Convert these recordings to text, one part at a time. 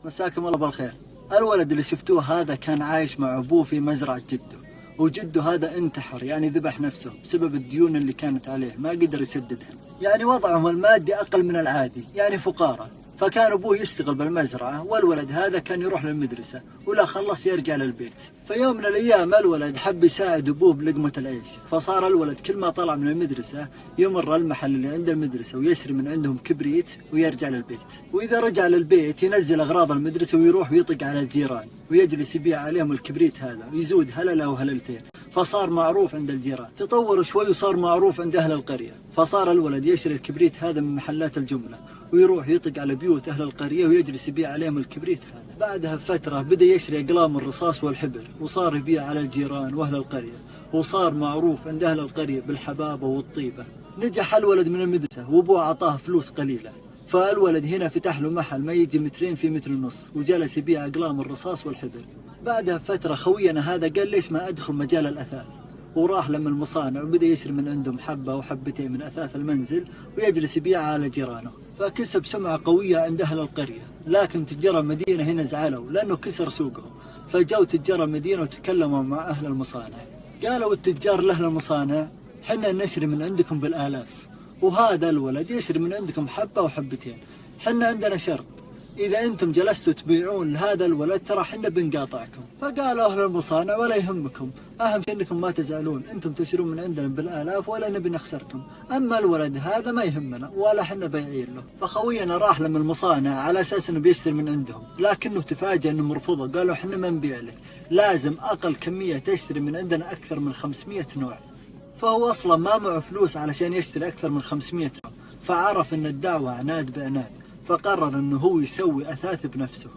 مساكم الله بالخير. الولد اللي شفتوه هذا كان عايش مع أبوه في مزرعة جده، وجده هذا انتحر، يعني ذبح نفسه بسبب الديون اللي كانت عليه ما قدر يسددها. يعني وضعهم المادي أقل من العادي، يعني فقراء. فكان أبوه يشتغل بالمزرعة، والولد هذا كان يروح للمدرسة، ولا خلص يرجع للبيت. في يوم من الأيام الولد حب يساعد أبوه بلقمة العيش، فصار الولد كل ما طلع من المدرسة يمر المحل اللي عند المدرسة ويشتري من عندهم كبريت ويرجع للبيت. وإذا رجع للبيت ينزل أغراض المدرسة ويروح ويطق على الجيران ويجلس يبيع عليهم الكبريت هذا ويزود هللة وهللتين، فصار معروف عند الجيران. تطور شوي وصار معروف عند أهل القرية، فصار الولد يشتري الكبريت هذا من محلات الجملة ويروح يطق على بيوت أهل القرية ويجلس يبيع عليهم الكبريت هذا. بعدها بفترة بدأ يشتري أقلام الرصاص والحبر وصار يبيع على الجيران وأهل القرية، وصار معروف عند أهل القرية بالحبابة والطيبة. نجح الولد من المدرسة وأبوه أعطاه فلوس قليلة، فالولد هنا فتح له محل ما يجي مترين في متر ونص وجلس يبيع أقلام الرصاص والحبر. بعدها بفترة خوينا هذا قال ليش ما أدخل مجال الأثاث، وراح لما المصانع وبدأ يشتري من عندهم حبة وحبتين من أثاث المنزل ويجلس يبيعها على جيرانه، فكسب سمعة قوية عند أهل القرية. لكن تجار المدينة هنا زعلوا لأنه كسر سوقهم، فجاءوا تجار المدينة وتكلموا مع أهل المصانع. قالوا التجار لأهل المصانع حنا نشتري من عندكم بالآلاف، وهذا الولد يشتري من عندكم حبة وحبتين. حنا عندنا شرط، إذا أنتم جلستوا تبيعون لهذا الولد ترى حنا بنقاطعكم. فقالوا أهل المصانع ولا يهمكم، أهم شيء أنكم ما تزعلون، أنتم تشترون من عندنا بالآلاف ولا نبي نخسركم، أما الولد هذا ما يهمنا ولا حنا بايعين له. فخوينا راح لما المصانع على أساس أنه بيشتري من عندهم، لكنه تفاجأ أنه مرفوضة. قالوا حنا ما نبيع لك، لازم أقل كمية تشتري من عندنا أكثر من 500 نوع. فهو أصلا ما معه فلوس علشان يشتري أكثر من 500 نوع، فعرف أن الدعوة عناد بعناد، فقرر أنه هو يسوي أثاث بنفسه.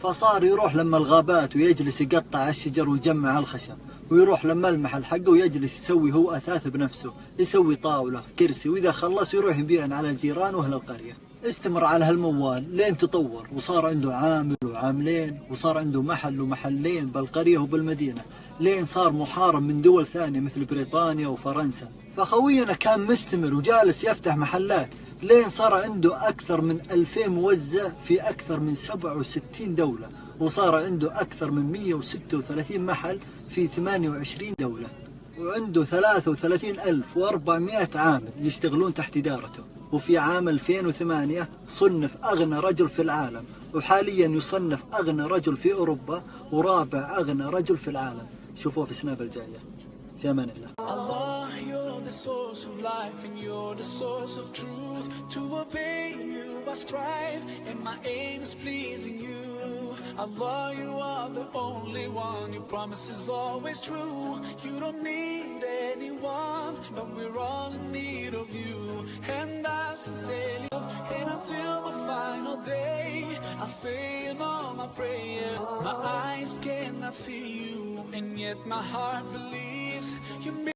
فصار يروح لما الغابات ويجلس يقطع الشجر ويجمع الخشب، ويروح لما المحل حقه ويجلس يسوي هو أثاث بنفسه، يسوي طاولة كرسي، وإذا خلص يروح يبيع على الجيران وأهل القرية. استمر على هالموال لين تطور وصار عنده عامل وعاملين، وصار عنده محل ومحلين بالقرية وبالمدينة، لين صار محارب من دول ثانية مثل بريطانيا وفرنسا. فخوينا كان مستمر وجالس يفتح محلات لين صار عنده أكثر من 2000 موزع في أكثر من 67 دولة، وصار عنده أكثر من 136 محل في 28 دولة، وعنده 33,400 عامل يشتغلون تحت إدارته. وفي عام 2008 صنف أغنى رجل في العالم، وحاليا يصنف أغنى رجل في أوروبا ورابع أغنى رجل في العالم. شوفوه في سناب الجاية. في أمان الله. The source of life and you're the source of truth. To obey you I strive and my aim is pleasing you. Allah, you are the only one, your promise is always true. You don't need anyone, but we're all in need of you. And I sincerely love, and until my final day I'll say in all my prayers. My eyes cannot see you, and yet my heart believes you.